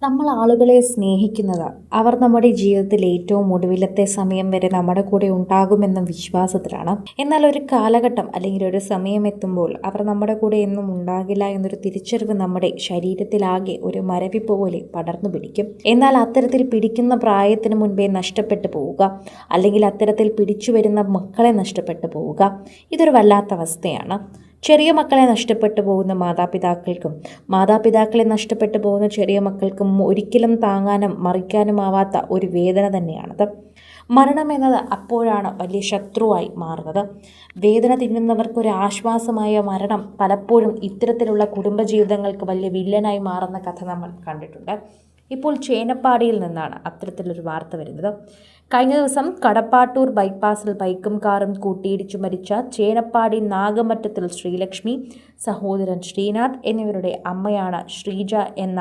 നമ്മൾ ആളുകളെ സ്നേഹിക്കുന്നത് അവർ നമ്മുടെ ജീവിതത്തിൽ ഏറ്റവും ഒടുവിലത്തെ സമയം വരെ നമ്മുടെ കൂടെ ഉണ്ടാകുമെന്ന വിശ്വാസത്തിലാണ്. എന്നാൽ ഒരു കാലഘട്ടം അല്ലെങ്കിൽ ഒരു സമയം എത്തുമ്പോൾ അവർ നമ്മുടെ കൂടെ എന്നും ഉണ്ടാകില്ല എന്നൊരു തിരിച്ചറിവ് നമ്മുടെ ശരീരത്തിലാകെ ഒരു മരവിപ്പ് പോലെ പടർന്നു പിടിക്കും. എന്നാൽ അത്തരത്തിൽ പിടിക്കുന്ന പ്രായത്തിന് മുൻപേ നഷ്ടപ്പെട്ടു പോവുക, അല്ലെങ്കിൽ അത്തരത്തിൽ പിടിച്ചു വരുന്ന മക്കളെ നഷ്ടപ്പെട്ടു പോവുക, ഇതൊരു വല്ലാത്ത അവസ്ഥയാണ്. ചെറിയ മക്കളെ നഷ്ടപ്പെട്ടു പോകുന്ന മാതാപിതാക്കൾക്കും മാതാപിതാക്കളെ നഷ്ടപ്പെട്ടു പോകുന്ന ചെറിയ മക്കൾക്കും ഒരിക്കലും താങ്ങാനും മറിക്കാനുമാവാത്ത ഒരു വേദന തന്നെയാണത്. മരണം എന്നത് അപ്പോഴാണ് വലിയ ശത്രുവായി മാറുന്നത്. വേദന തിന്നുന്നവർക്കൊരു ആശ്വാസമായ മരണം പലപ്പോഴും ഇത്തരത്തിലുള്ള കുടുംബജീവിതങ്ങൾക്ക് വലിയ വില്ലനായി മാറുന്ന കഥ നമ്മൾ കണ്ടിട്ടുണ്ട്. ഇപ്പോൾ ചേനപ്പാടിയിൽ നിന്നാണ് അത്തരത്തിലൊരു വാർത്ത വരുന്നത്. കഴിഞ്ഞ ദിവസം കടപ്പാട്ടൂർ ബൈപ്പാസിൽ ബൈക്കും കാറും കൂട്ടിയിടിച്ചു മരിച്ച ചേനപ്പാടി നാഗമറ്റത്തിൽ ശ്രീലക്ഷ്മി, സഹോദരൻ ശ്രീനാഥ് എന്നിവരുടെ അമ്മയാണ് ശ്രീജ എന്ന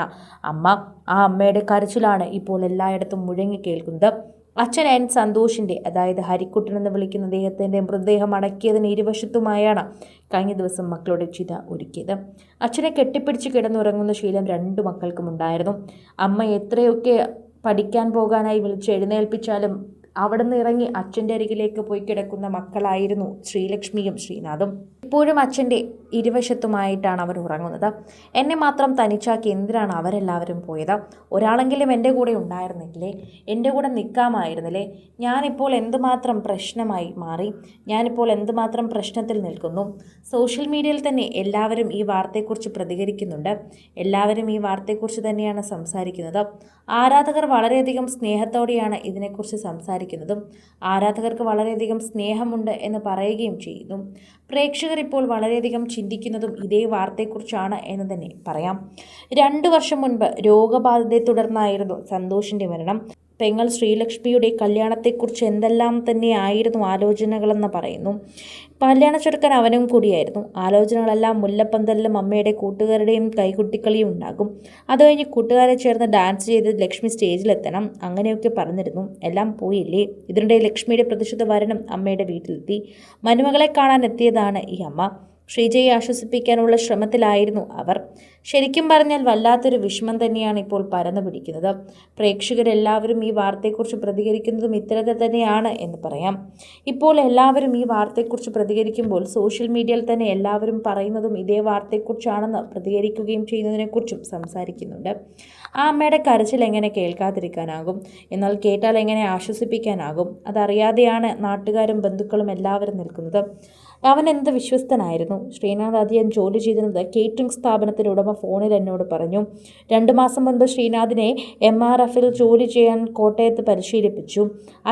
അമ്മ. ആ അമ്മയുടെ കരച്ചിലാണ് ഇപ്പോൾ എല്ലായിടത്തും മുഴങ്ങി കേൾക്കുന്നത്. അച്ഛൻ എൻ സന്തോഷിൻ്റെ, അതായത് ഹരിക്കുട്ടൻ എന്ന് വിളിക്കുന്ന അദ്ദേഹത്തിൻ്റെ മൃതദേഹം അടക്കിയതിന് ഇരുവശത്തുമായാണ് കഴിഞ്ഞ ദിവസം മക്കളുടെ ചിത ഒരുക്കിയത്. അച്ഛനെ കെട്ടിപ്പിടിച്ച് കിടന്നുറങ്ങുന്ന ശീലം രണ്ടു മക്കൾക്കും ഉണ്ടായിരുന്നു. അമ്മ എത്രയൊക്കെ പഠിക്കാൻ പോകാനായി വിളിച്ച് എഴുന്നേൽപ്പിച്ചാലും അവിടെ നിന്ന് ഇറങ്ങി അച്ഛൻ്റെ അരികിലേക്ക് പോയി കിടക്കുന്ന മക്കളായിരുന്നു ശ്രീലക്ഷ്മിയും ശ്രീനാഥും. ഇപ്പോഴും അച്ഛൻ്റെ ഇരുവശത്തുമായിട്ടാണ് അവർ ഉറങ്ങുന്നത്. എന്നെ മാത്രം തനിച്ചാക്കി എന്തിനാണ് അവരെല്ലാവരും പോയത്? ഒരാളെങ്കിലും എൻ്റെ കൂടെ ഉണ്ടായിരുന്നില്ലേ? എൻ്റെ കൂടെ നിൽക്കാമായിരുന്നില്ലേ? ഞാനിപ്പോൾ എന്തുമാത്രം പ്രശ്നമായി മാറി, ഞാനിപ്പോൾ എന്തുമാത്രം പ്രശ്നത്തിൽ നിൽക്കുന്നു. സോഷ്യൽ മീഡിയയിൽ തന്നെ എല്ലാവരും ഈ വാർത്തയെക്കുറിച്ച് പ്രതികരിക്കുന്നുണ്ട്. എല്ലാവരും ഈ വാർത്തയെക്കുറിച്ച് തന്നെയാണ് സംസാരിക്കുന്നത്. ആരാധകർ വളരെയധികം സ്നേഹത്തോടെയാണ് ഇതിനെക്കുറിച്ച് സംസാരിക്കുന്നതും ആരാധകർക്ക് വളരെയധികം സ്നേഹമുണ്ട് എന്ന് പറയുകയും ചെയ്യുന്നു. പ്രേക്ഷകർ ഇപ്പോൾ വളരെയധികം ചിന്തിക്കുന്നതും ഇതേ വാർത്തയെക്കുറിച്ചാണ് എന്ന് തന്നെ പറയാം. 2 വർഷം മുൻപ് രോഗബാധയെ തുടർന്നായിരുന്നു സന്തോഷിൻ്റെ മരണം. പെങ്ങൾ ശ്രീലക്ഷ്മിയുടെ കല്യാണത്തെക്കുറിച്ച് എന്തെല്ലാം തന്നെയായിരുന്നു ആലോചനകളെന്ന് പറയുന്നു. കല്യാണ ചെറുക്കൻ അവനും കൂടിയായിരുന്നു. ആലോചനകളെല്ലാം മുല്ലപ്പന്തലിലും അമ്മയുടെ കൂട്ടുകാരുടെയും കൈകുട്ടിക്കളിയും ഉണ്ടാകും. അത് കഴിഞ്ഞ് കൂട്ടുകാരെ ചേർന്ന് ഡാൻസ് ചെയ്ത് ലക്ഷ്മി സ്റ്റേജിലെത്തണം, അങ്ങനെയൊക്കെ പറഞ്ഞിരുന്നു. എല്ലാം പോയില്ലേ? ഇതിനിടെ ലക്ഷ്മിയുടെ പ്രതിശുദ്ധ വരണം അമ്മയുടെ വീട്ടിലെത്തി. മരുമകളെ കാണാൻ എത്തിയതാണ് ഈ അമ്മ. ശ്രീജയെ ആശ്വസിപ്പിക്കാനുള്ള ശ്രമത്തിലായിരുന്നു അവർ. ശരിക്കും പറഞ്ഞാൽ വല്ലാത്തൊരു വിഷമം തന്നെയാണ് ഇപ്പോൾ പരന്നു പിടിക്കുന്നത്. പ്രേക്ഷകരെല്ലാവരും ഈ വാർത്തയെക്കുറിച്ച് പ്രതികരിക്കുന്നതും ഇത്തരത്തിൽ തന്നെയാണ് എന്ന് പറയാം. ഇപ്പോൾ എല്ലാവരും ഈ വാർത്തയെക്കുറിച്ച് പ്രതികരിക്കുമ്പോൾ സോഷ്യൽ മീഡിയയിൽ തന്നെ എല്ലാവരും പറയുന്നതും ഇതേ വാർത്തയെക്കുറിച്ചാണെന്ന് പ്രതികരിക്കുകയും ചെയ്യുന്നതിനെക്കുറിച്ചും സംസാരിക്കുന്നുണ്ട്. ആ അമ്മയുടെ കരച്ചിൽ എങ്ങനെ കേൾക്കാതിരിക്കാനാകും? എന്നാൽ കേട്ടാൽ എങ്ങനെ ആശ്വസിപ്പിക്കാനാകും? അതറിയാതെയാണ് നാട്ടുകാരും ബന്ധുക്കളും എല്ലാവരും നിൽക്കുന്നത്. അവൻ എന്ത് വിശ്വസ്തനായിരുന്നു. ശ്രീനാഥ് ആദ്യം ജോലി ചെയ്തിരുന്നത് കേറ്ററിംഗ് സ്ഥാപനത്തിൻ്റെ ഉടമ ഫോണിൽ എന്നോട് പറഞ്ഞു. 2 മാസം മുൻപ് ശ്രീനാഥിനെ MRFിൽ ജോലി ചെയ്യാൻ കോട്ടയത്ത് പരിശീലിപ്പിച്ചു.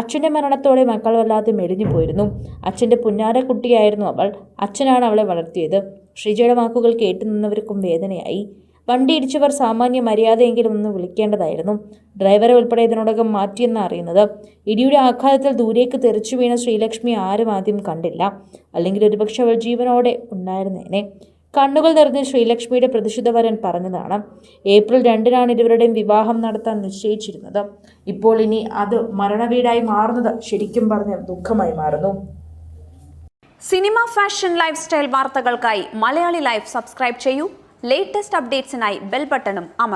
അച്ഛൻ്റെ മരണത്തോടെ മക്കൾ വല്ലാതെ മെലിഞ്ഞു പോയിരുന്നു. അച്ഛൻ്റെ പുന്നാര കുട്ടിയായിരുന്നു അവൾ. അച്ഛനാണ് അവളെ വളർത്തിയത്. ശ്രീജയുടെ വാക്കുകൾ കേട്ടു നിന്നവർക്കും വേദനയായി. വണ്ടി ഇടിച്ചവർ സാമാന്യ മര്യാദയെങ്കിലും ഒന്ന് വിളിക്കേണ്ടതായിരുന്നു. ഡ്രൈവറെ ഉൾപ്പെടെ ഇതിനോടകം മാറ്റിയെന്ന് അറിയുന്നത്. ഇടിയുടെ ആഘാതത്തിൽ ദൂരേക്ക് തെറിച്ചു വീണ ശ്രീലക്ഷ്മി ആരും ആദ്യം കണ്ടില്ല. അല്ലെങ്കിൽ ഒരുപക്ഷെ അവൾ ജീവനോടെ ഉണ്ടായിരുന്നേനെ. കണ്ണുകൾ നിറഞ്ഞ് ശ്രീലക്ഷ്മിയുടെ പ്രതിശുദ്ധ വരൻ പറഞ്ഞതാണ്. ഏപ്രിൽ 2-നാണ് ഇരുവരുടെയും വിവാഹം നടത്താൻ നിശ്ചയിച്ചിരുന്നത്. ഇപ്പോൾ ഇനി അത് മരണവീടായി മാറുന്നത് ശരിക്കും പറഞ്ഞ ദുഃഖമായി മാറുന്നു. സിനിമ, ഫാഷൻ, ലൈഫ് സ്റ്റൈൽ വാർത്തകൾക്കായി മലയാളി ലൈഫ് സബ്സ്ക്രൈബ് ചെയ്യൂ. ലേറ്റസ്റ്റ് അപ്ഡേറ്റ്സിനായി ബെൽ ബട്ടണും അമർത്തുക.